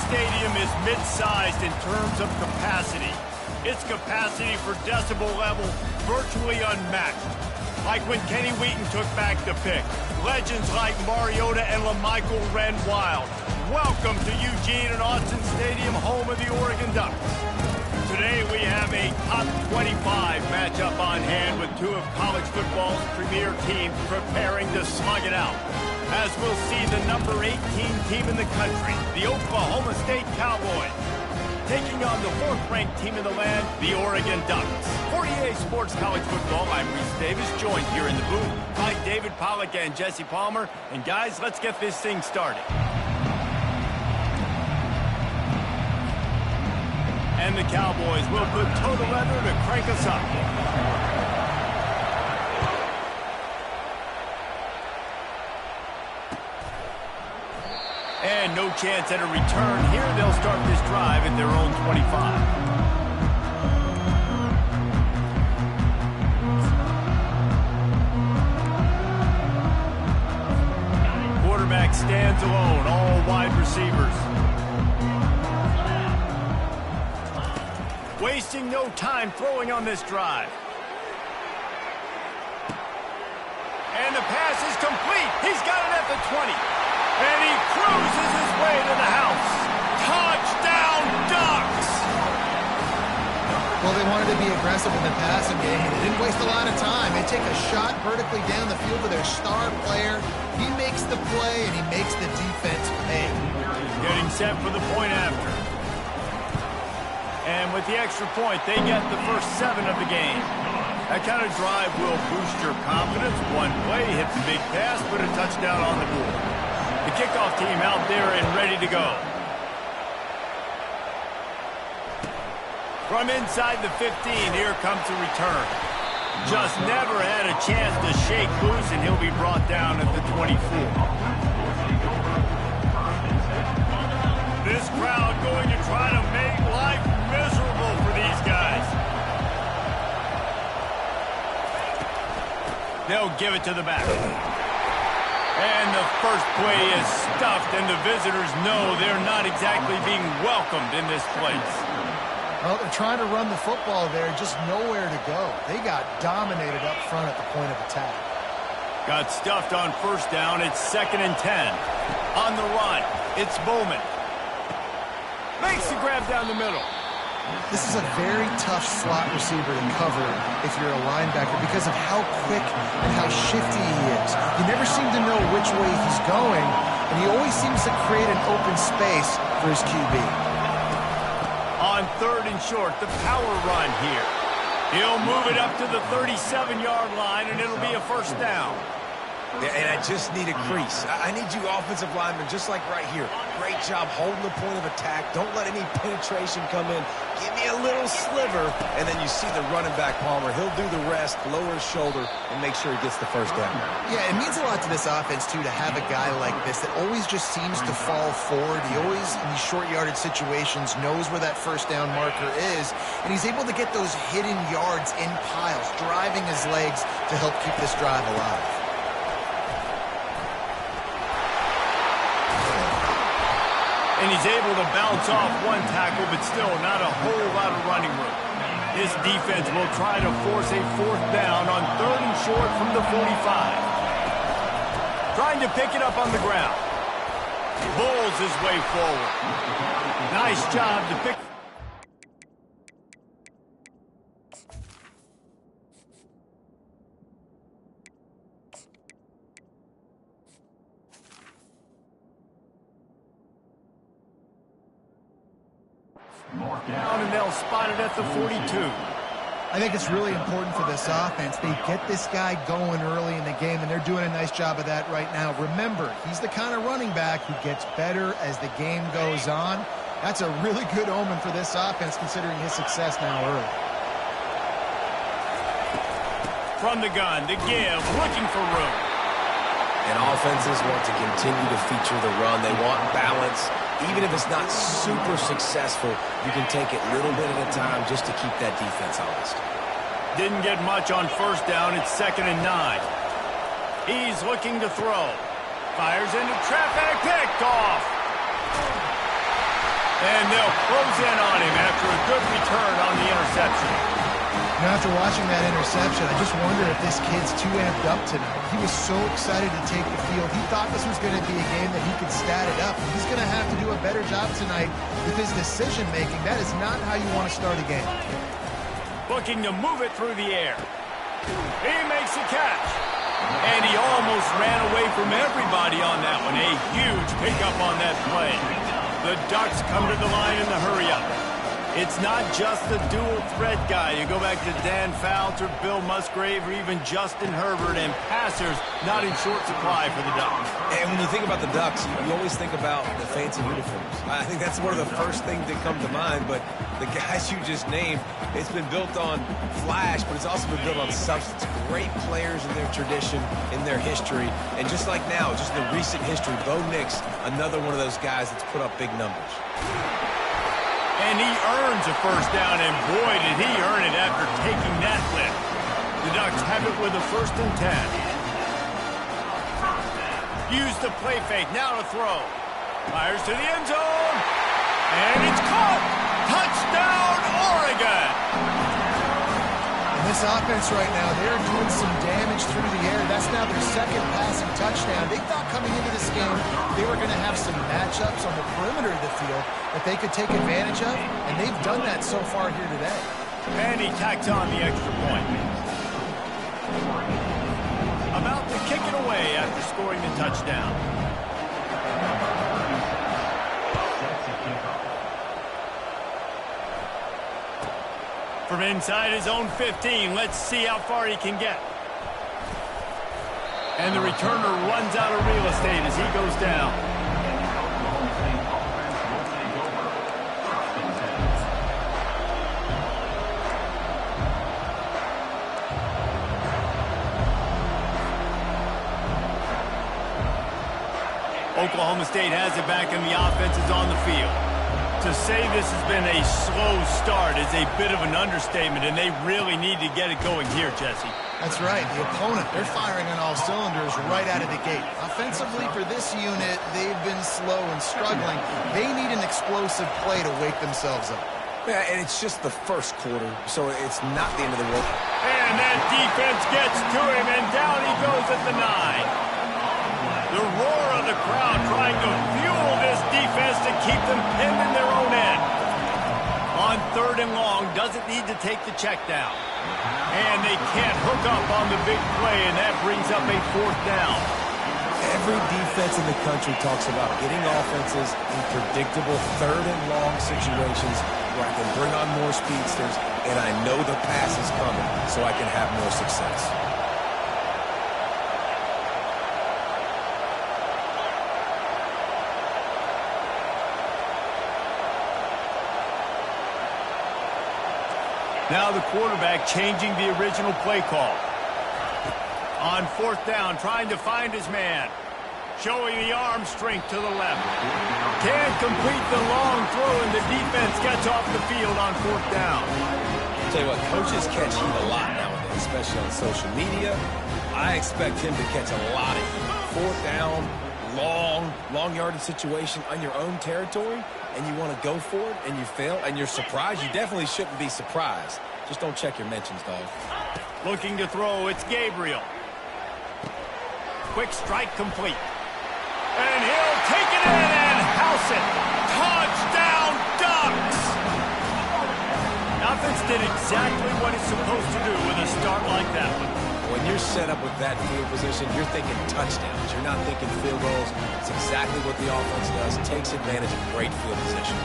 stadium is mid-sized in terms of capacity. Its capacity for decibel level virtually unmatched. Like when Kenny Wheaton took back the pick. Legends like Mariota and LaMichael ran wild. Welcome to Eugene and Autzen Stadium, home of the Oregon Ducks. Today we have a top 25 matchup on hand with two of college football's premier teams preparing to slug it out. As we'll see the number 18 team in the country, the Oklahoma State Cowboys, taking on the fourth-ranked team in the land, the Oregon Ducks. For EA Sports College Football, I'm Reese Davis, joined here in the booth by David Pollack and Jesse Palmer. And guys, let's get this thing started. And the Cowboys will put toe to leather to crank us up. And no chance at a return here. They'll start this drive at their own 25. Quarterback stands alone, all wide receivers. Wasting no time throwing on this drive. And the pass is complete. He's got it at the 20. And he cruises his way to the house. Touchdown, Ducks! Well, they wanted to be aggressive in the passing game, and they didn't waste a lot of time. They take a shot vertically down the field to their star player. He makes the play, and he makes the defense pay. Getting set for the point after. And with the extra point, they get the first 7 of the game. That kind of drive will boost your confidence. One play, hit the big pass, put a touchdown on the board. The kickoff team out there and ready to go. From inside the 15, here comes the return. Just never had a chance to shake loose, and he'll be brought down at the 24. This crowd going to try to make life miserable for these guys. They'll give it to the back. And the first play is stuffed, and the visitors know they're not exactly being welcomed in this place. Well, they're trying to run the football there, just nowhere to go. They got dominated up front at the point of attack. Got stuffed on first down. It's 2nd and 10. On the run, it's Bowman. Makes the grab down the middle. This is a very tough slot receiver to cover if you're a linebacker because of how quick and how shifty he is. You never seem to know which way he's going, and he always seems to create an open space for his QB. On 3rd and short, the power run here. He'll move it up to the 37-yard line, and it'll be a first down. Yeah, and I just need a crease. I need you offensive linemen, just like right here. Great job holding the point of attack. Don't let any penetration come in. Give me a little sliver, and then you see the running back, Palmer. He'll do the rest, lower his shoulder, and make sure he gets the first down. Yeah, it means a lot to this offense, too, to have a guy like this that always just seems to fall forward. He always, in these short-yarded situations, knows where that first down marker is, and he's able to get those hidden yards in piles, driving his legs to help keep this drive alive. And he's able to bounce off one tackle, but still not a whole lot of running room. This defense will try to force a 4th down on 3rd and short from the 45. Trying to pick it up on the ground. Bulls his way forward. Nice job to pick. Down, and they'll spot it at the 42. I think it's really important for this offense. They get this guy going early in the game, and they're doing a nice job of that right now. Remember, he's the kind of running back who gets better as the game goes on. That's a really good omen for this offense, considering his success now early. From the gun, the give, looking for room. And offenses want to continue to feature the run. They want balance. Even if it's not super successful, you can take it little bit at a time just to keep that defense honest. Didn't get much on first down. It's 2nd and 9. He's looking to throw. Fires into traffic, picked off. And they'll close in on him after a good return on the interception. You know, after watching that interception, I just wonder if this kid's too amped up tonight. He was so excited to take the field. He thought this was going to be a game that he could stat it up. He's going to have to do a better job tonight with his decision-making. That is not how you want to start a game. Looking to move it through the air. He makes a catch. And he almost ran away from everybody on that one. A huge pickup on that play. The Ducks come to the line in the hurry-up. It's not just the dual threat guy. You go back to Dan Fouts or Bill Musgrave or even Justin Herbert, and passers not in short supply for the Ducks. And when you think about the Ducks, you always think about the fancy uniforms. I think that's one of the first things that come to mind, but the guys you just named, it's been built on flash, but it's also been built on substance. Great players in their tradition, in their history, and just like now, just in the recent history, Bo Nix, another one of those guys that's put up big numbers. And he earns a first down, and boy, did he earn it after taking that lift. The Ducks have it with a 1st and 10. Use the play fake, now to throw. Fires to the end zone, and it's caught! Touchdown, Oregon! And this offense right now, they're doing some damage through the air. That's now their 2nd passing touchdown. They thought coming into this game they were going to have some matchups on the perimeter of the field that they could take advantage of, and they've done that so far here today. And he tacks on the extra point. About to kick it away after scoring the touchdown. From inside his own 15, let's see how far he can get. And the returner runs out of real estate as he goes down. Oklahoma State has it back and the offense is on the field. To say this has been a slow start is a bit of an understatement, and they really need to get it going here, Jesse. That's right. The opponent, they're firing on all cylinders right out of the gate. Offensively, for this unit, they've been slow and struggling. They need an explosive play to wake themselves up. Yeah, and it's just the first quarter, so it's not the end of the world. And that defense gets to him, and down he goes at the 9. The roar of the crowd trying to fuel this defense to keep them pinned in their own end. On 3rd and long, doesn't need to take the check down. And they can't hook up on the big play, and that brings up a 4th down. Every defense in the country talks about getting offenses in predictable 3rd and long situations where I can bring on more speedsters, and I know the pass is coming, so I can have more success. Now the quarterback changing the original play call. On 4th down, trying to find his man. Showing the arm strength to the left. Can't complete the long throw, and the defense gets off the field on 4th down. I'll tell you what, coaches catch heat a lot nowadays, especially on social media. I expect him to catch a lot of heat. 4th down, long yardage situation on your own territory, and you want to go for it, and you fail, and you're surprised. You definitely shouldn't be surprised. Just don't check your mentions, dog. Looking to throw, it's Gabriel. Quick strike complete. And he'll take it in and house it. Touchdown, Ducks! Offense did exactly what it's supposed to do with a start like that one. When you're set up with that field position, you're thinking touchdowns. You're not thinking field goals. It's exactly what the offense does. Takes advantage of great field position.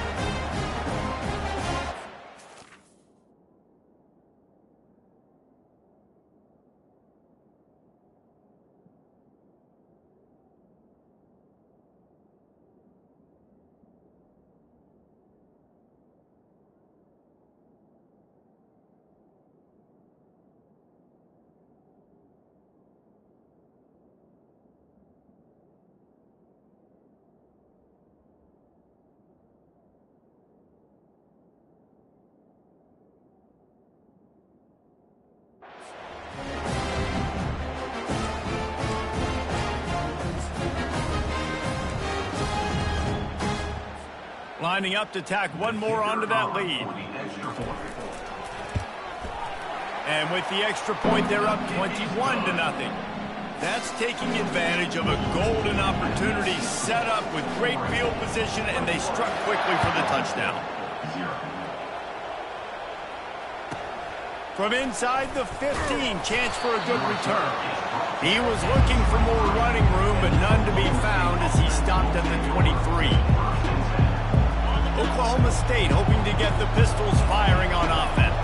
lining up to tack one more onto that lead. And with the extra point, they're up 21-0. That's taking advantage of a golden opportunity set up with great field position, and they struck quickly for the touchdown. From inside the 15, chance for a good return. He was looking for more running room, but none to be found as he stopped at the 23. Oklahoma State hoping to get the Pistols firing on offense.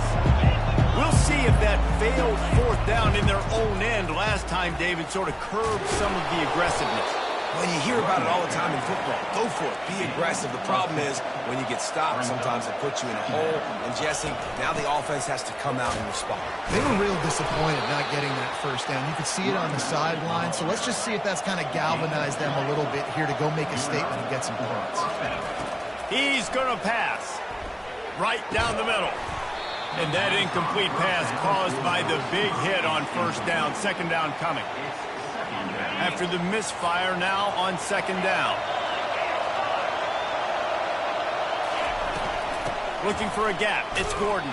We'll see if that failed fourth down in their own end last time, David, sort of curbed some of the aggressiveness. Well, you hear about it all the time in football. Go for it. Be aggressive. The problem is when you get stopped, sometimes it puts you in a hole. And, Jesse, now the offense has to come out and respond. They were real disappointed not getting that first down. You could see it on the sideline. So let's just see if that's kind of galvanized them a little bit here to go make a statement and get some points. He's going to pass right down the middle. And that incomplete pass caused by the big hit on first down. Second down coming. After the misfire, now on second down. Looking for a gap. It's Gordon.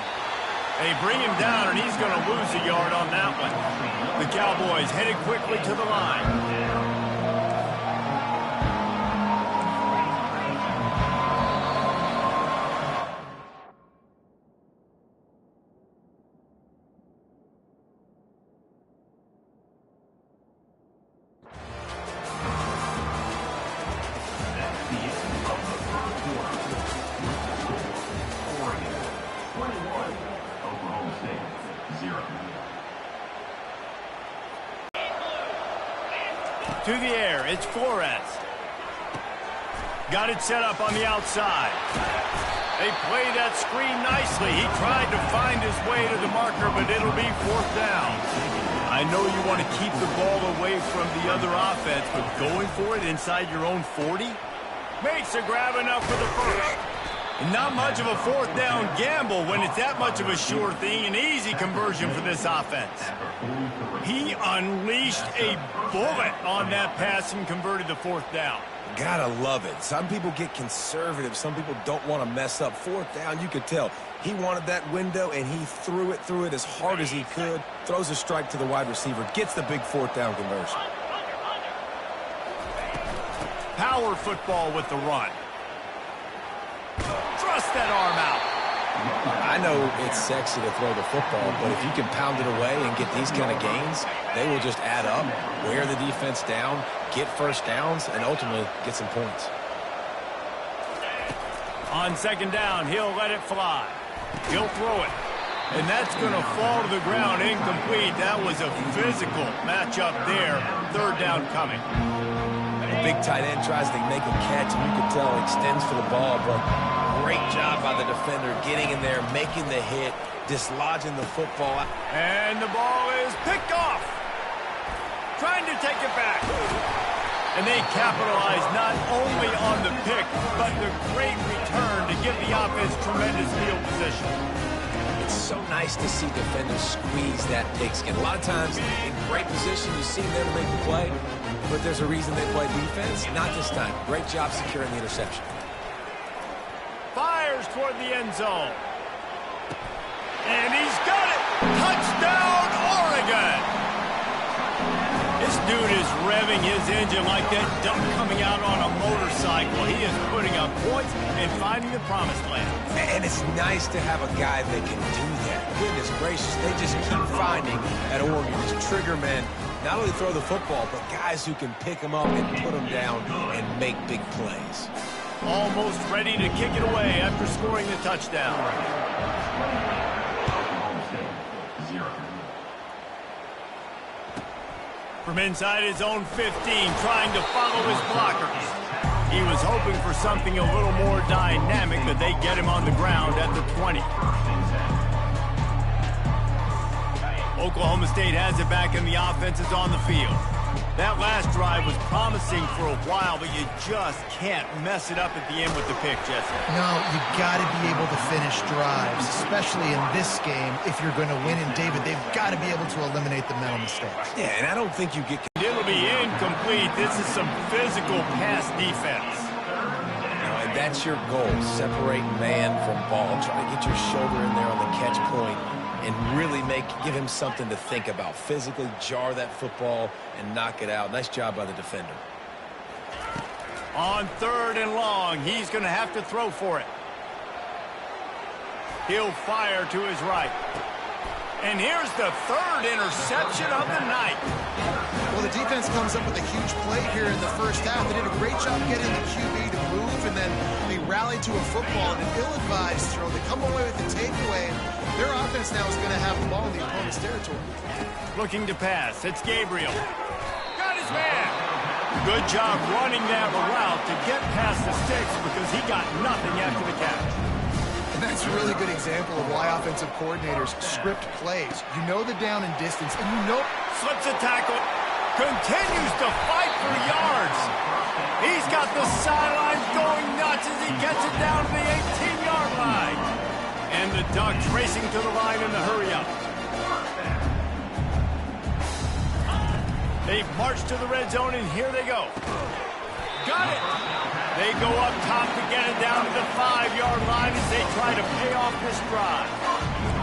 They bring him down, and he's going to lose a yard on that one. The Cowboys headed quickly to the line. To the air, it's Flores. Got it set up on the outside. They play that screen nicely. He tried to find his way to the marker, but it'll be fourth down. I know you want to keep the ball away from the other offense, but going for it inside your own 40 makes a grab enough for the first. Not much of a fourth down gamble when it's that much of a sure thing. An easy conversion for this offense. He unleashed a bullet on that pass and converted the fourth down. Gotta love it. Some people get conservative. Some people don't want to mess up. Fourth down, you could tell. He wanted that window, and he threw it as hard as he could. Throws a strike to the wide receiver. Gets the big fourth down conversion. Power football with the run. Thrust that arm out. I know it's sexy to throw the football, but if you can pound it away and get these kind of gains, they will just add up, wear the defense down, get first downs, and ultimately get some points. On second down, he'll let it fly. He'll throw it. And that's going to fall to the ground incomplete. That was a physical matchup there. Third down coming. The big tight end tries to make a catch, and you can tell extends for the ball, but great job by the defender getting in there, making the hit, dislodging the football. And the ball is picked off. Trying to take it back. And they capitalize not only on the pick, but the great return to give the offense tremendous field position. It's so nice to see defenders squeeze that pigskin. A lot of times in great position, you see them there to make the play, but there's a reason they play defense. Not this time. Great job securing the interception. Fires toward the end zone. And he's got it. Touchdown, Oregon. This dude is revving his engine like that duck coming out on a motorcycle. He is putting up points and finding the promised land. And it's nice to have a guy that can do that. Goodness gracious, they just keep finding at Oregon these trigger men. Not only throw the football, but guys who can pick them up and put them down and make big plays. Almost ready to kick it away after scoring the touchdown. From inside his own 15, trying to follow his blockers. He was hoping for something a little more dynamic, but they get him on the ground at the 20. Oklahoma State has it back, and the offense is on the field. That last drive was promising for a while, but you just can't mess it up at the end with the pick, Jesse. No, you got to be able to finish drives, especially in this game. If you're going to win, and David, they've got to be able to eliminate the mental mistakes. Yeah, and I don't think you get... It'll be incomplete. This is some physical pass defense. And that's your goal. Separate man from ball. Try to get your shoulder in there on the catch point and really give him something to think about. Physically jar that football and knock it out. Nice job by the defender. On 3rd and long, he's going to have to throw for it. He'll fire to his right. And here's the 3rd interception of the night. Well, the defense comes up with a huge play here in the first half. They did a great job getting the QB to move, and then they rallied to a football and an ill-advised throw. They come away with the takeaway, and their offense now is going to have the ball in the opponent's territory. Looking to pass. It's Gabriel. Got his man. Good job running that route to get past the sticks because he got nothing after the catch. And that's a really good example of why offensive coordinators script plays. You know the down and distance, and you know... Slips a tackle. Continues to fight for yards. He's got the sidelines going nuts as he gets it down to the 18-yard line. And the Ducks racing to the line in the hurry-up. They've marched to the red zone, and here they go. Got it. They go up top to get it down to the 5-yard line as they try to pay off this drive.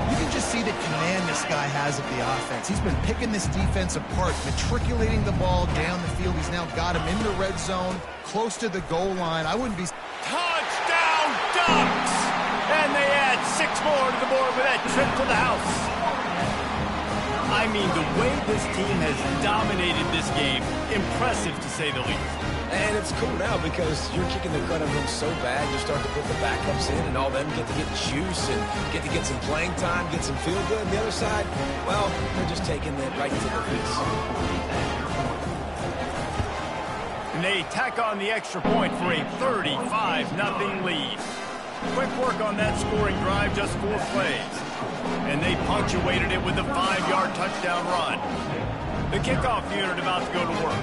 You can just see the command this guy has of the offense. He's been picking this defense apart, matriculating the ball down the field. He's now got him in the red zone, close to the goal line. I wouldn't be... Touchdown, Ducks! And they add 6 more to the board with that trip to the house. I mean, the way this team has dominated this game, impressive to say the least. And it's cool now because you're kicking the crud out of them so bad, you start to put the backups in and all them get to get juice and get to get some playing time, get some feel good. And the other side, well, they're just taking it right to the face. And they tack on the extra point for a 35-0 lead. Quick work on that scoring drive, just 4 plays. And they punctuated it with a 5-yard touchdown run. The kickoff unit about to go to work.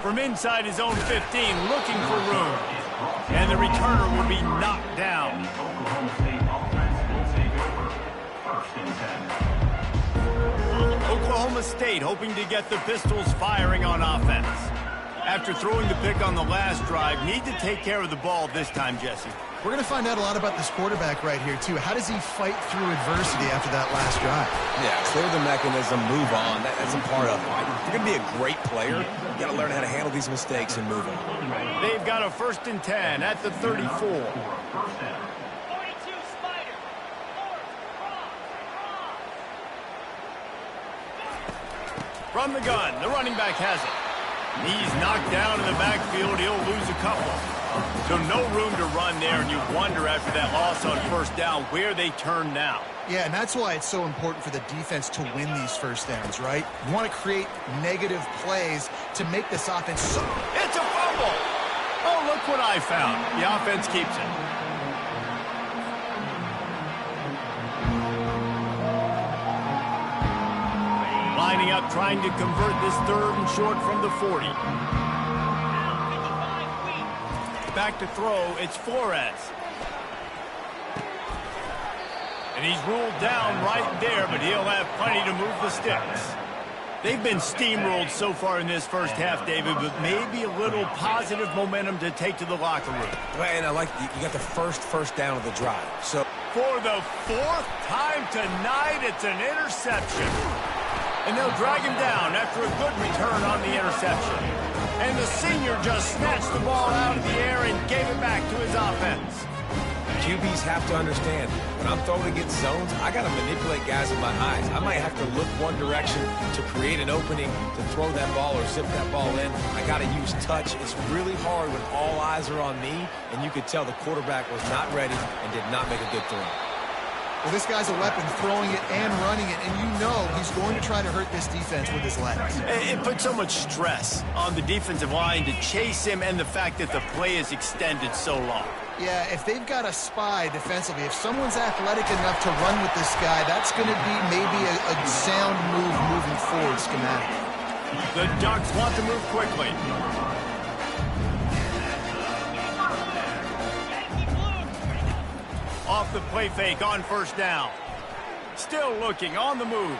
From inside his own 15, looking for room. And the returner will be knocked down. Oklahoma State hoping to get the Pistols firing on offense. After throwing the pick on the last drive, need to take care of the ball this time, Jesse. We're going to find out a lot about this quarterback right here, too. How does he fight through adversity after that last drive? Yeah, clear the mechanism, move on. That's a part of it. If you're going to be a great player, you got to learn how to handle these mistakes and move on. They've got a 1st and 10 at the 34. From the gun, the running back has it. He's knocked down in the backfield. He'll lose a couple. So no room to run there, and you wonder after that loss on 1st down where they turn now. Yeah, and that's why it's so important for the defense to win these 1st downs, right? You want to create negative plays to make this offense so... It's a fumble! Oh, look what I found. The offense keeps it. Lining up, trying to convert this 3rd and short from the 40. Back to throw, it's Flores. And he's ruled down right there, but he'll have plenty to move the sticks. They've been steamrolled so far in this first half, David, but maybe a little positive momentum to take to the locker room. And I like you got the first down of the drive. So for the 4th time tonight, it's an interception. And they'll drag him down after a good return on the interception. And the senior just snatched the ball out of the air and gave it back to his offense. QBs have to understand, when I'm throwing against zones, I got to manipulate guys with my eyes. I might have to look one direction to create an opening to throw that ball or zip that ball in. I got to use touch. It's really hard when all eyes are on me, and you could tell the quarterback was not ready and did not make a good throw. Well, this guy's a weapon, throwing it and running it, and you know he's going to try to hurt this defense with his legs. It puts so much stress on the defensive line to chase him and the fact that the play is extended so long. Yeah, if they've got a spy defensively, if someone's athletic enough to run with this guy, that's going to be maybe a sound move moving forward schematic. The Ducks want to move quickly. Off the play fake on 1st down. Still looking on the move.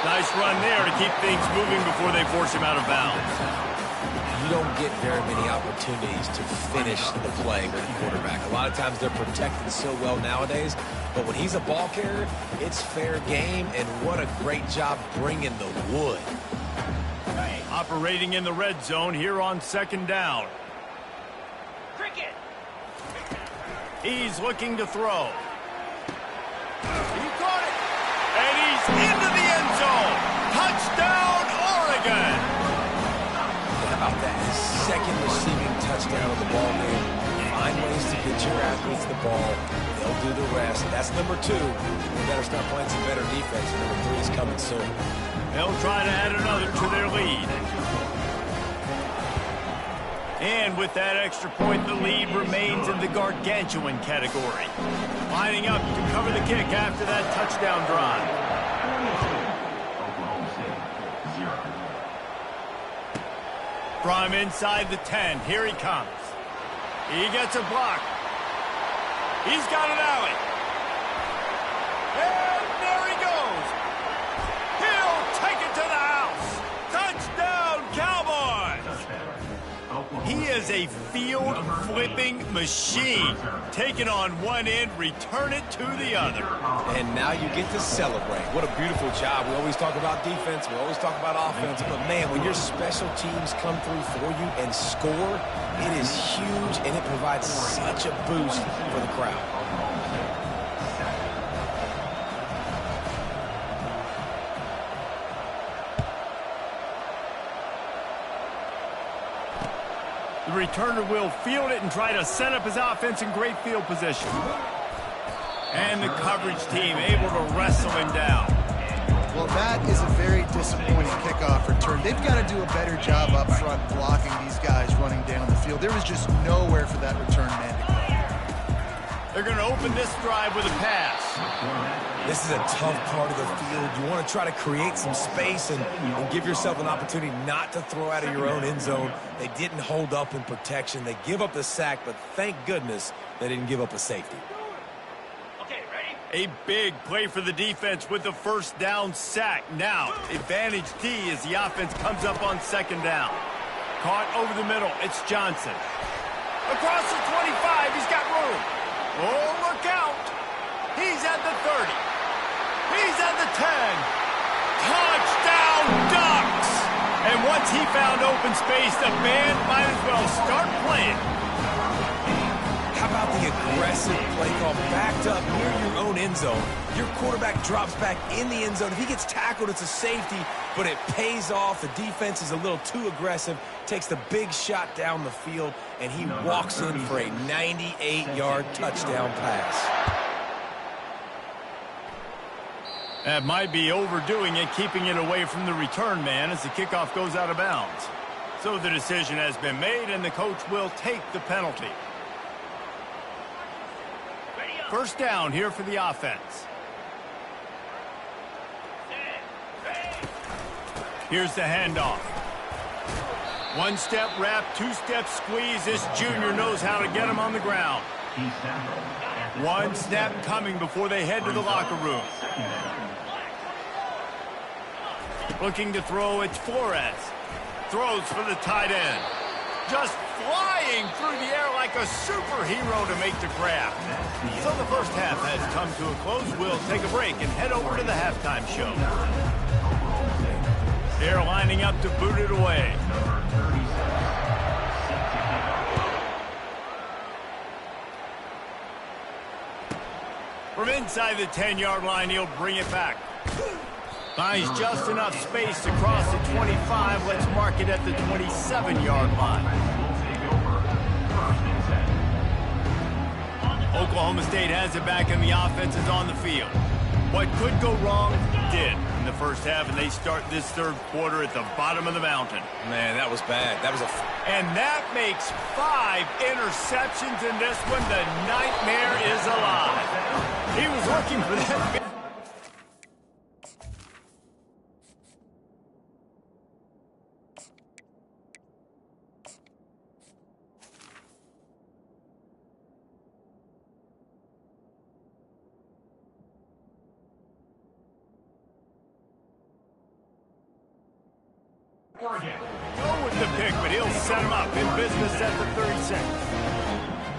Nice run there to keep things moving before they force him out of bounds. You don't get very many opportunities to finish the play with a quarterback. A lot of times they're protected so well nowadays, but when he's a ball carrier, it's fair game, and what a great job bringing the wood. Operating in the red zone here on second down. Cricket. He's looking to throw. He caught it. And he's into the end zone. Touchdown, Oregon. How about that? His second receiving touchdown of the ball game. Find ways to get your athletes the ball. They'll do the rest. That's number 2. We better start playing some better defense. Number 3 is coming soon. They'll try to add another to their lead. And with that extra point, the lead remains in the gargantuan category. Lining up to cover the kick after that touchdown drive. From inside the 10, here he comes. He gets a block. He's got an alley. And there he goes. He'll take it to the house. Touchdown, Cowboys. He is a field-flipping machine. Take it on one end, return it to the other. And now you get to celebrate. What a beautiful job. We always talk about defense. We always talk about offense. But, man, when your special teams come through for you and score, it is huge, and it provides such a boost for the crowd. The returner will field it and try to set up his offense in great field position. And the coverage team able to wrestle him down. Well, that is a very disappointing kickoff return. They've got to do a better job up front blocking these guys running down the field. There was just nowhere for that return man to go. They're going to open this drive with a pass. This is a tough part of the field. You want to try to create some space and give yourself an opportunity not to throw out of your own end zone. They didn't hold up in protection. They give up the sack, but thank goodness they didn't give up a safety. Okay, ready? A big play for the defense with the first down sack. Now, advantage D as the offense comes up on second down. Caught over the middle. It's Johnson. Across the 25. He's got room. Oh, look out. He's at the 30. He's at the 10. Touchdown, Ducks! And once he found open space, the band might as well start playing. How about the aggressive play call backed up near your own end zone? Your quarterback drops back in the end zone. If he gets tackled, it's a safety, but it pays off. The defense is a little too aggressive, takes the big shot down the field, and he walks in for a 98-yard touchdown pass. That might be overdoing it, keeping it away from the return man as the kickoff goes out of bounds. So the decision has been made, and the coach will take the penalty. First down here for the offense. Here's the handoff. One-step wrap, two-step squeeze. This junior knows how to get him on the ground. One snap coming before they head to the locker room. Looking to throw, it's Flores. Throws for the tight end. Just flying through the air like a superhero to make the grab. So the first half has come to a close. We'll take a break and head over to the halftime show. They're lining up to boot it away. From inside the 10-yard line, he'll bring it back. Finds just enough space to cross the 25. Let's mark it at the 27-yard line. Oklahoma State has it back, and the offense is on the field. What could go wrong did in the first half, and they start this third quarter at the bottom of the mountain. Man, that was bad. That was And that makes 5 interceptions in this one. The nightmare is alive. He was looking for that. Go with the pick, but he'll set him up in business at the 36.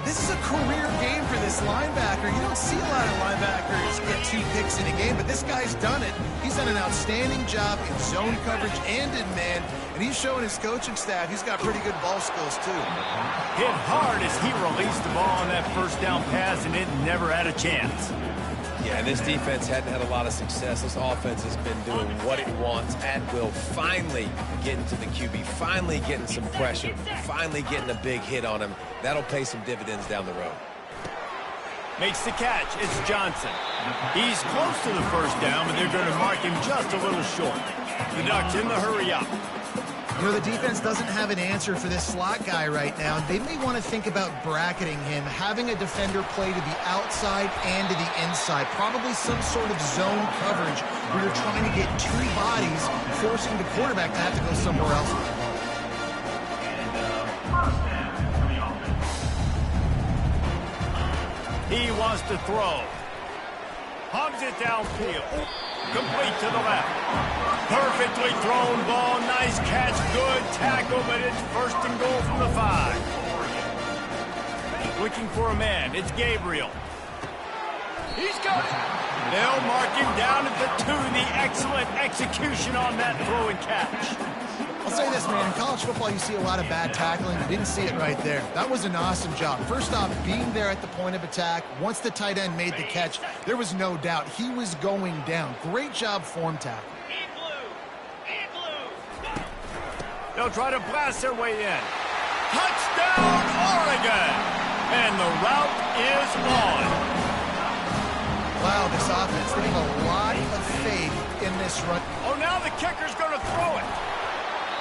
This is a career game for this linebacker. You don't see a lot of linebackers get 2 picks in a game, but this guy's done it. He's done an outstanding job in zone coverage and in man, and he's showing his coaching staff he's got pretty good ball skills too. Hit hard as he released the ball on that first down pass, and it never had a chance. Yeah, and this defense hadn't had a lot of success. This offense has been doing what it wants at will. Finally getting to the QB, finally getting some pressure, finally getting a big hit on him. That'll pay some dividends down the road. Makes the catch. It's Johnson. He's close to the first down, but they're going to mark him just a little short. The Ducks in the hurry up. You know, the defense doesn't have an answer for this slot guy right now. They may want to think about bracketing him, having a defender play to the outside and to the inside. Probably some sort of zone coverage where you're trying to get 2 bodies, forcing the quarterback to have to go somewhere else. He wants to throw. Hugs it downfield. Complete to the left. Perfectly thrown ball. Nice catch. Good tackle, but it's first and goal from the 5. Looking for a man. It's Gabriel. He's got it. They'll mark him down at the 2. The excellent execution on that throw and catch. I'll say this, man. In college football, you see a lot of bad tackling. You didn't see it right there. That was an awesome job. First off, being there at the point of attack. Once the tight end made the catch, there was no doubt he was going down. Great job form tackle. They'll try to blast their way in. Touchdown, Oregon! And the route is on. Wow, this offense, they have a lot of faith in this run. Oh, now the kicker's going to throw it.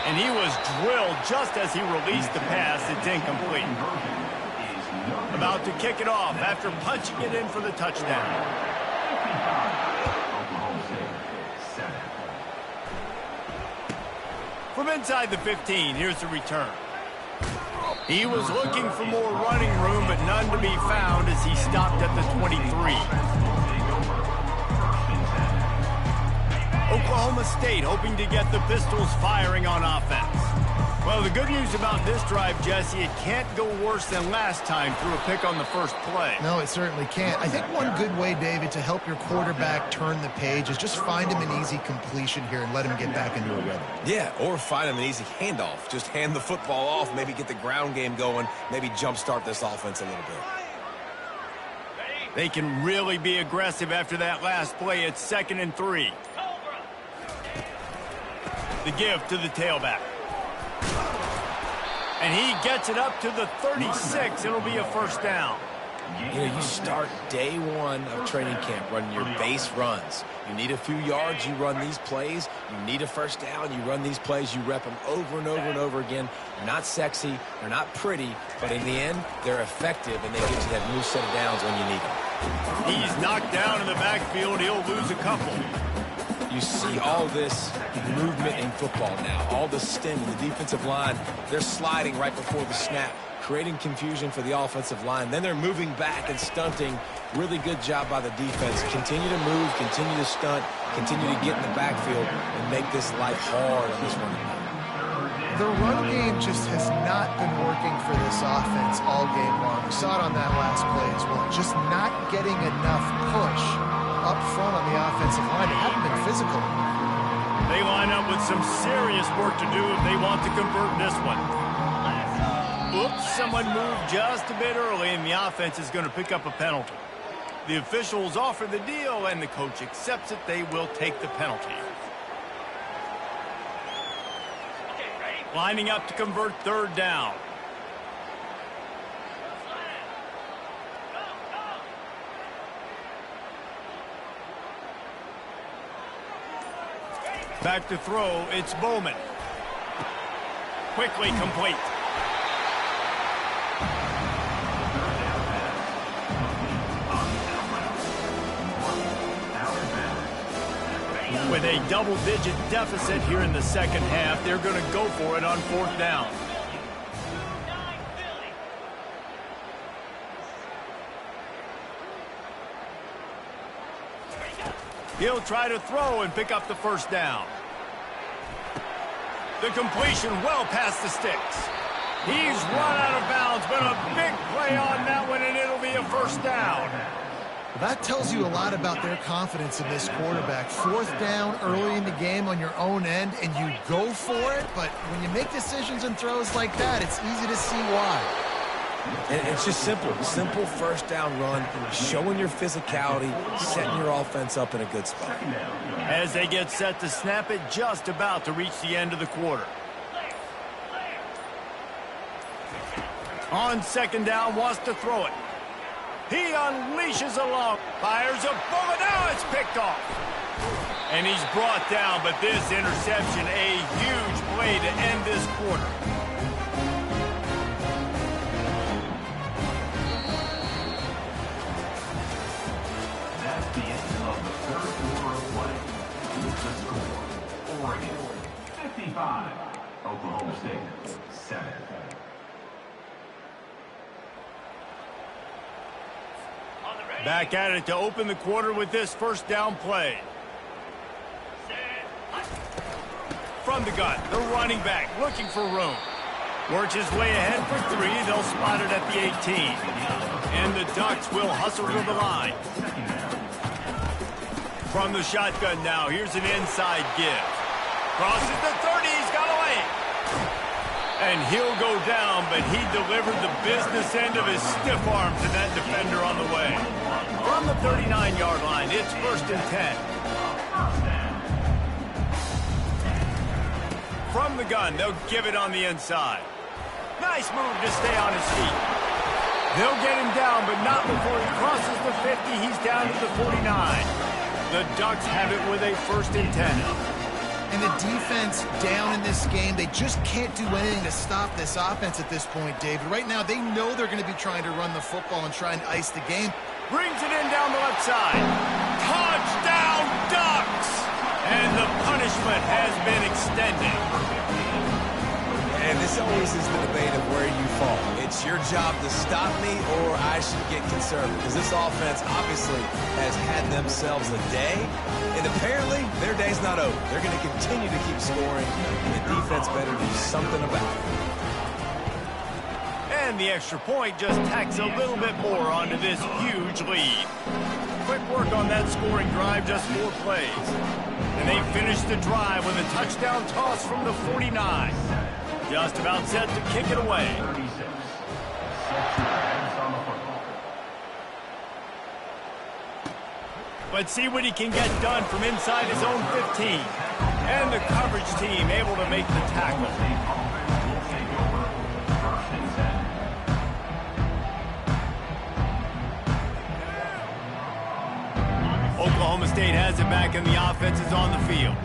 And he was drilled just as he released the pass. It's incomplete. About to kick it off after punching it in for the touchdown. From inside the 15, here's the return. He was looking for more running room, but none to be found as he stopped at the 23. Oklahoma State hoping to get the Pistols firing on offense. Well, the good news about this drive, Jesse, it can't go worse than last time through a pick on the first play. No, it certainly can't. I think one good way, David, to help your quarterback turn the page is just find him an easy completion here and let him get back into a rhythm. Yeah, or find him an easy handoff. Just hand the football off, maybe get the ground game going, maybe jumpstart this offense a little bit. They can really be aggressive after that last play. It's 2nd and 3. The give to the tailback. And he gets it up to the 36. It'll be a first down. You know, you start day 1 of training camp running your base runs. You need a few yards, you run these plays. You need a first down, you run these plays. You rep them over and over and over again. They're not sexy, they're not pretty, but in the end, they're effective, and they get you that new set of downs when you need them. He's knocked down in the backfield. He'll lose a couple. You see all this movement in football now, all the stem, the defensive line, they're sliding right before the snap, creating confusion for the offensive line. Then they're moving back and stunting. Really good job by the defense. Continue to move, continue to stunt, continue to get in the backfield and make this life hard on this running back. The run game just has not been working for this offense all game long. We saw it on that last play as well. Just not getting enough push up front on the offensive line. They haven't been physical. They line up with some serious work to do if they want to convert this one. Oops, someone moved just a bit early, and the offense is going to pick up a penalty. The officials offer the deal, and the coach accepts it. They will take the penalty. Lining up to convert 3rd down. Back to throw, it's Bowman. Quickly complete. With a double-digit deficit here in the second half, they're going to go for it on 4th down. He'll try to throw and pick up the first down. The completion well past the sticks. He's run out of bounds, but a big play on that one, and it'll be a first down. That tells you a lot about their confidence in this quarterback. Fourth down early in the game on your own end, and you go for it, but when you make decisions and throws like that, it's easy to see why. And it's just simple. Simple first down run, showing your physicality, setting your offense up in a good spot. As they get set to snap it, just about to reach the end of the quarter. On second down, wants to throw it. He unleashes a long, fires a bullet. Now it's picked off. And he's brought down, but this interception, a huge play to end this quarter. That's the end of the third quarter of play. With the score, Oregon 55, Oklahoma State 7. Back at it to open the quarter with this first down play. From the gun, the running back looking for room. Works his way ahead for 3. They'll spot it at the 18. And the Ducks will hustle to the line. From the shotgun now, here's an inside give. Crosses the 30, he's got away. And he'll go down, but he delivered the business end of his stiff arm to that defender on the way. From the 39-yard line, it's 1st and 10. From the gun, they'll give it on the inside. Nice move to stay on his feet. They'll get him down, but not before he crosses the 50. He's down to the 49. The Ducks have it with a 1st and 10. And the defense down in this game, they just can't do anything to stop this offense at this point, David. Right now, they know they're going to be trying to run the football and try and ice the game. Brings it in down the left side. Touchdown, Ducks! And the punishment has been extended. And this always is the debate of where you fall. It's your job to stop me, or I should get conservative. Because this offense obviously has had themselves a day, and apparently their day's not over. They're going to continue to keep scoring, and the defense better do something about it. And the extra point just tacks a little bit more onto this huge lead. Quick work on that scoring drive, just 4 plays. And they finish the drive with a touchdown toss from the 49. Just about set to kick it away. 36. Set your hands on the football. Let's see what he can get done from inside his own 15. And the coverage team able to make the tackle. Oklahoma State has it back, and the offense is on the field.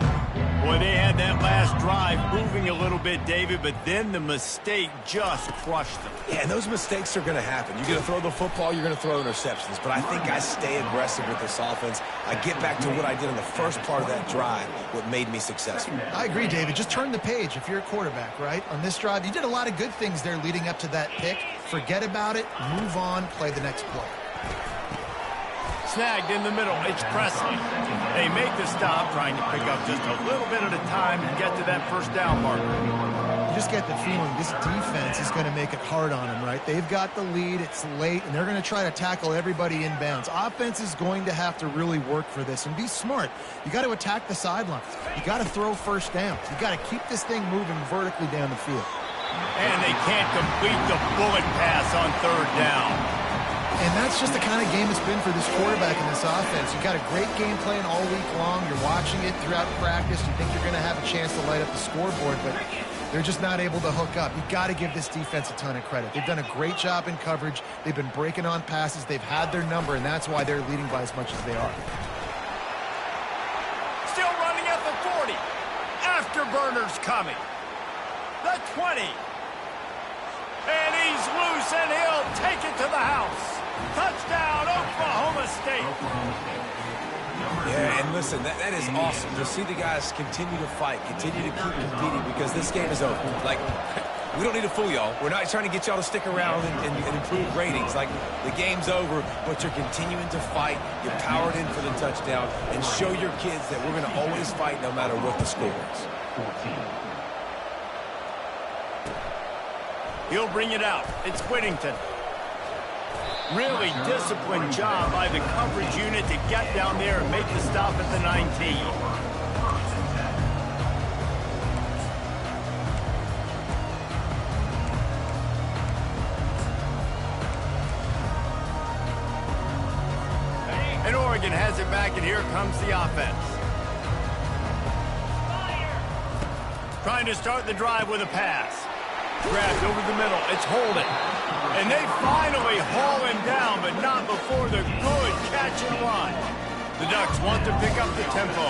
Boy, they had that last drive moving a little bit, David, but then the mistake just crushed them. Yeah, and those mistakes are going to happen. You're going to throw the football, you're going to throw interceptions. But I think I stay aggressive with this offense. I get back to what I did in the first part of that drive, what made me successful. I agree, David. Just turn the page if you're a quarterback, right? On this drive, you did a lot of good things there leading up to that pick. Forget about it, move on, play the next play. Snagged in the middle, it's Presley. They make the stop, trying to pick up just a little bit at a time and get to that first down marker. You just get the feeling this defense is going to make it hard on them, right? They've got the lead, it's late, and they're going to try to tackle everybody inbounds. Offense is going to have to really work for this and be smart. You got to attack the sidelines. You got to throw first down. You got to keep this thing moving vertically down the field. And they can't complete the bullet pass on 3rd down. And that's just the kind of game it's been for this quarterback in this offense. You've got a great game plan all week long. You're watching it throughout practice. You think you're going to have a chance to light up the scoreboard, but they're just not able to hook up. You've got to give this defense a ton of credit. They've done a great job in coverage. They've been breaking on passes. They've had their number, and that's why they're leading by as much as they are. Still running at the 40. Afterburners coming. The 20. And he's loose, and he'll take it to the house. Touchdown, Oklahoma State. Yeah, and listen, that is awesome to see the guys continue to fight, continue to keep competing, because this game is over. Like, we don't need to fool y'all. We're not trying to get y'all to stick around and improve ratings. Like, the game's over, but you're continuing to fight. You powered in for the touchdown, and show your kids that we're going to always fight no matter what the score is. 14. He'll bring it out. It's Whittington. Really disciplined job by the coverage unit to get down there and make the stop at the 19. And Oregon has it back, and here comes the offense. Trying to start the drive with a pass. Grabbed over the middle. It's Holden. And they finally haul him down, but not before the good catch and run. The Ducks want to pick up the tempo.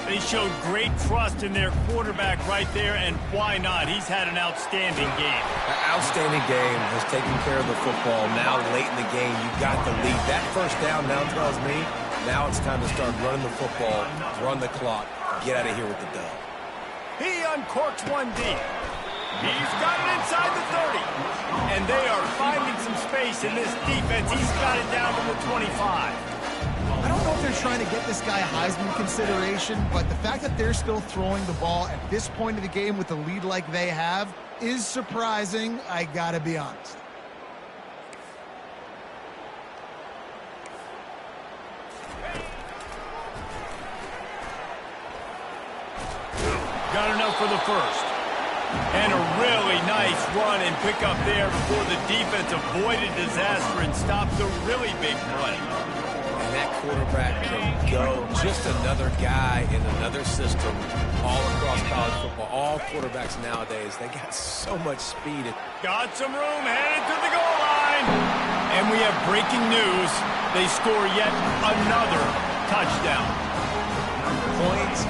They showed great trust in their quarterback right there, and why not? He's had an outstanding game. An outstanding game, has taken care of the football. Now, late in the game, you got the lead. That first down now tells me now it's time to start running the football, run the clock, get out of here with the dub. He uncorks one deep. He's got it inside the 30. And they are finding some space in this defense. He's got it down to the 25. I don't know if they're trying to get this guy Heisman consideration, but the fact that they're still throwing the ball at this point of the game with a lead like they have is surprising, I gotta be honest. Got enough for the first. And a really nice run and pick up there before the defense avoided disaster and stopped the really big play. And that quarterback can go. Just another guy in another system all across college football. All quarterbacks nowadays, they got so much speed. Got some room, headed to the goal line. And we have breaking news. They score yet another touchdown. Points,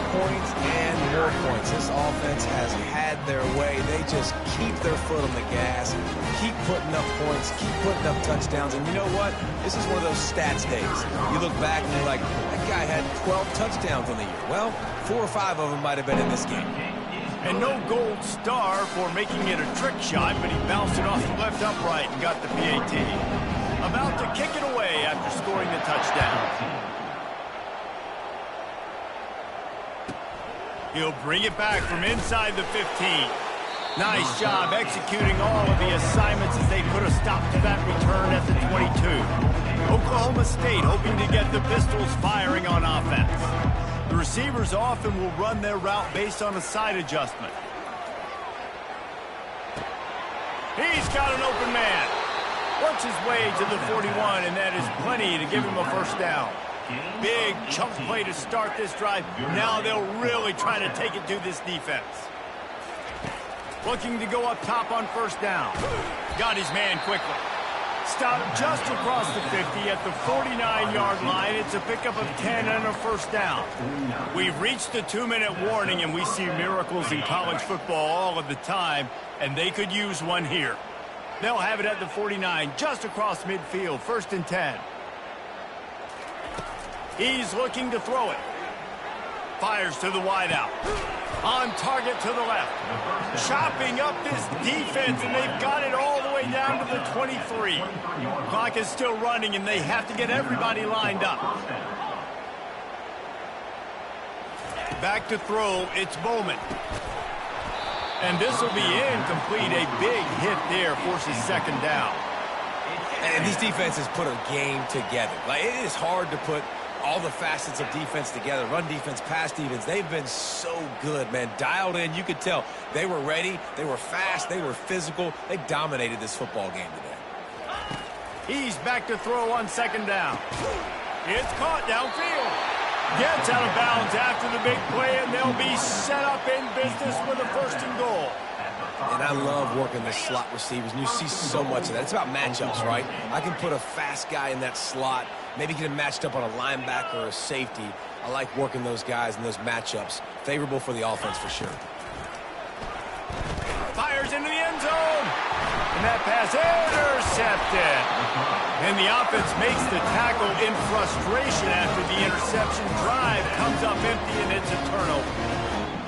and more points. This offense has had their way. They just keep their foot on the gas, keep putting up points, keep putting up touchdowns. And you know what? This is one of those stats days. You look back and you're like, that guy had 12 touchdowns on the year. Well, 4 or 5 of them might have been in this game. And no gold star for making it a trick shot, but he bounced it off the left upright and got the PAT. About to kick it away after scoring the touchdown. He'll bring it back from inside the 15. Nice job executing all of the assignments as they put a stop to that return at the 22. Oklahoma State hoping to get the Pistols firing on offense. The receivers often will run their route based on a side adjustment. He's got an open man. Works his way to the 41, and that is plenty to give him a first down. Big chunk play to start this drive. Now they'll really try to take it to this defense. Looking to go up top on first down. Got his man quickly. Stopped just across the 50 at the 49-yard line. It's a pickup of 10 and a first down. We've reached the 2-minute warning, and we see miracles in college football all of the time, and they could use one here. They'll have it at the 49, just across midfield, 1st and 10. He's looking to throw it. Fires to the wideout. On target to the left. Chopping up this defense, and they've got it all the way down to the 23. Clock is still running, and they have to get everybody lined up. Back to throw, it's Bowman. And this will be incomplete. A big hit there forces second down. And these defenses put a game together. Like, it is hard to put all the facets of defense together. Run defense, pass defense. They've been so good, man. Dialed in. You could tell they were ready. They were fast. They were physical. They dominated this football game today. He's back to throw on second down. It's caught downfield. Gets out of bounds after the big play, and they'll be set up in business with a 1st and goal. And I love working the slot receivers, and you see so much of that. It's about matchups, right? I can put a fast guy in that slot, maybe get him matched up on a linebacker or a safety. I like working those guys in those matchups. Favorable for the offense for sure. Fires into the end zone. And that pass intercepted. And the offense makes the tackle in frustration after the interception. Drive comes up empty, and it's a turnover.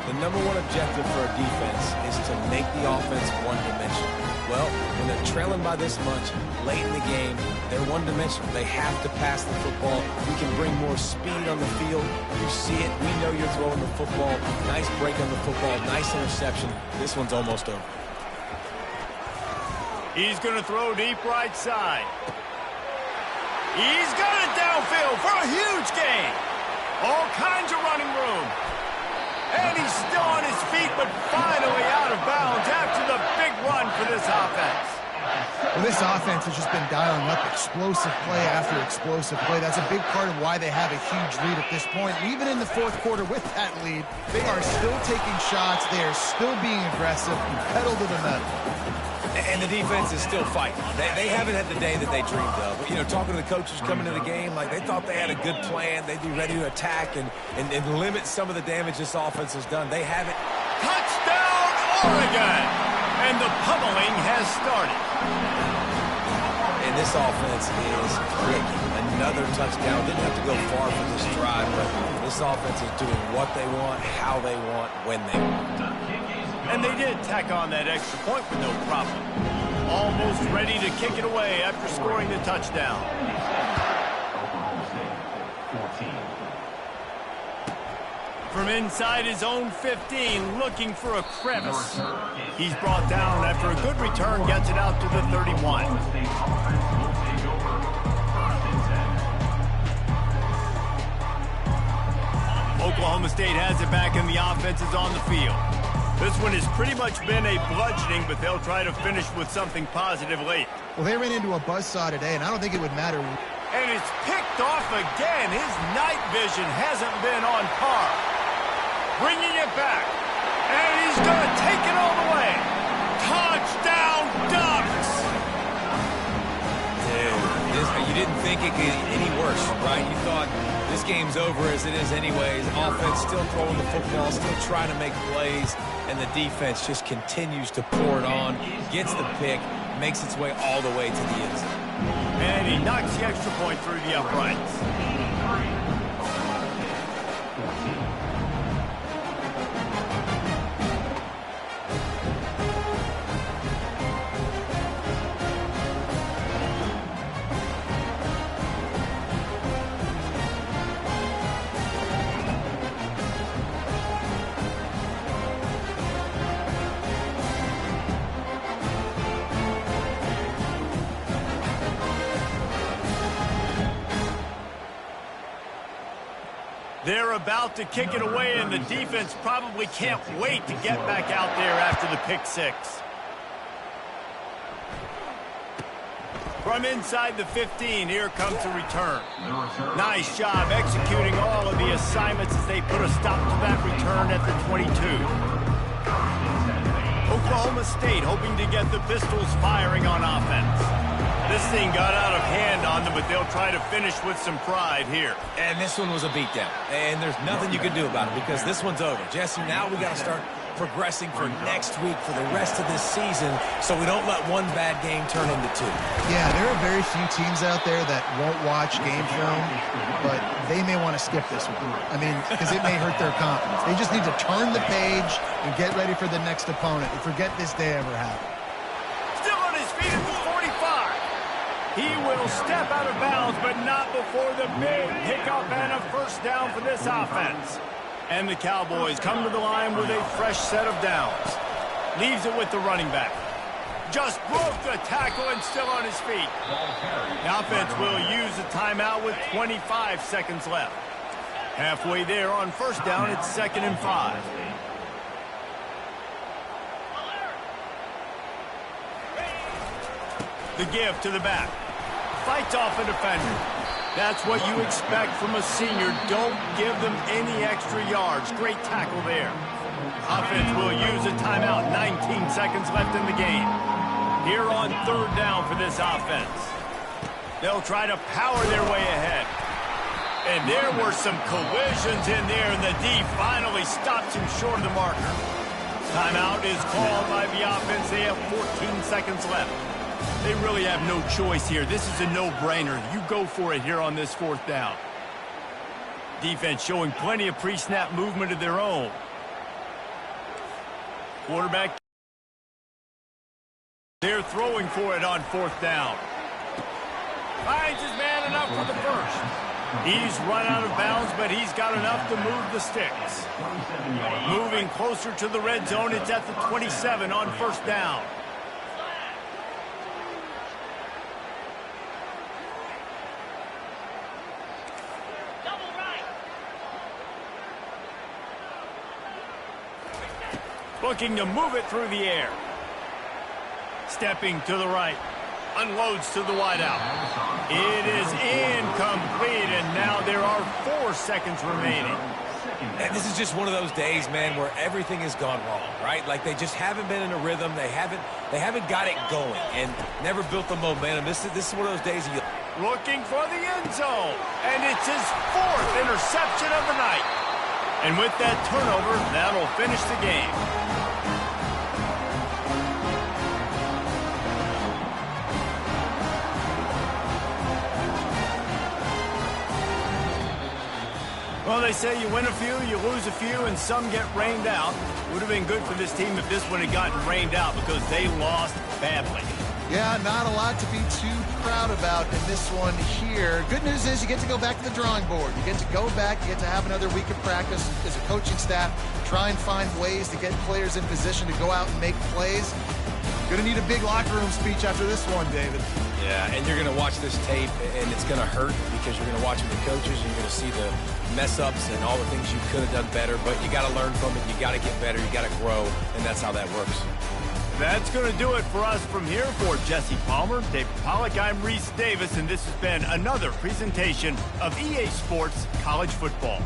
The number one objective for a defense is to make the offense one-dimensional. Well, when they're trailing by this much, late in the game, they're one-dimensional. They have to pass the football. We can bring more speed on the field. You see it. We know you're throwing the football. Nice break on the football. Nice interception. This one's almost over. He's going to throw deep right side. He's got it downfield for a huge gain. All kinds of running room. And he's still on his feet, but finally out of bounds after the big run for this offense. Well, this offense has just been dialing up explosive play after explosive play. That's a big part of why they have a huge lead at this point. And even in the fourth quarter with that lead, they are still taking shots. They are still being aggressive, pedal to the metal. And the defense is still fighting. They haven't had the day that they dreamed of. But, you know, talking to the coaches coming to the game, like they thought they had a good plan. They'd be ready to attack and limit some of the damage this offense has done. They haven't. Touchdown, Oregon! And the pummeling has started. And this offense is clicking. Another touchdown. Didn't have to go far for this drive, but this offense is doing what they want, how they want, when they want. And they did tack on that extra point with no problem. Almost ready to kick it away after scoring the touchdown. Oklahoma State, 14. From inside his own 15, looking for a crevice. He's brought down after a good return, gets it out to the 31. Oklahoma State offense will take over. First and 10. Oklahoma State has it back and the offense is on the field. This one has pretty much been a bludgeoning, but they'll try to finish with something positive late. Well, they ran into a buzzsaw today, and I don't think it would matter. And it's picked off again. His night vision hasn't been on par. Bringing it back. And he's going to take it all the way. Touchdown, Ducks! Dude, you didn't think it could get any worse, right? You thought this game's over as it is anyways. Offense still throwing the football, still trying to make plays, and the defense just continues to pour it on, gets the pick, makes its way all the way to the end zone. And he knocks the extra point through the uprights. They're about to kick it away, and the defense probably can't wait to get back out there after the pick six. From inside the 15, here comes the return. Nice job executing all of the assignments as they put a stop to that return at the 22. Oklahoma State hoping to get the Pistols firing on offense. This thing got out of hand on them, but they'll try to finish with some pride here. And this one was a beatdown. And there's nothing you can do about it because this one's over. Jesse, now we got to start progressing for next week for the rest of this season so we don't let one bad game turn into two. Yeah, there are very few teams out there that won't watch game film, but they may want to skip this one. I mean, because it may hurt their confidence. They just need to turn the page and get ready for the next opponent and forget this day ever happened. Still on his feet at the 45. He will step out of bounds, but not before the big hiccup and a first down for this offense. And the Cowboys come to the line with a fresh set of downs. Leaves it with the running back. Just broke the tackle and still on his feet. The offense will use a timeout with 25 seconds left. Halfway there on first down, it's 2nd and 5. The give to the back. Fights off a defender. That's what you expect from a senior. Don't give them any extra yards. Great tackle there. Offense will use a timeout. 19 seconds left in the game. Here on 3rd down for this offense. They'll try to power their way ahead. And there were some collisions in there, and the D finally stops him short of the marker. Timeout is called by the offense. They have 14 seconds left. They really have no choice here. This is a no-brainer. You go for it here on this 4th down. Defense showing plenty of pre-snap movement of their own. Quarterback. They're throwing for it on 4th down. Finds his man enough for the first. He's run out of bounds, but he's got enough to move the sticks. Moving closer to the red zone, it's at the 27 on 1st down. Looking to move it through the air. Stepping to the right. Unloads to the wideout. It is incomplete, and now there are 4 seconds remaining. And this is just one of those days, man, where everything has gone wrong, right? Like they just haven't been in a rhythm. They haven't got it going and never built the momentum. This is one of those days. Looking for the end zone, and it's his 4th interception of the night. And with that turnover, that'll finish the game. Well, they say you win a few, you lose a few, and some get rained out. Would have been good for this team if this one had gotten rained out because they lost badly. Yeah, not a lot to be too proud about in this one here. Good news is you get to go back to the drawing board. You get to go back, you get to have another week of practice as a coaching staff, try and find ways to get players in position to go out and make plays. Going to need a big locker room speech after this one, David. Yeah, and you're going to watch this tape, and it's going to hurt because you're going to watch the coaches, and you're going to see the mess-ups and all the things you could have done better, but you got to learn from it. You got to get better. You got to grow, and that's how that works. That's going to do it for us from here. For Jesse Palmer, David Pollack, I'm Reese Davis, and this has been another presentation of EA Sports College Football.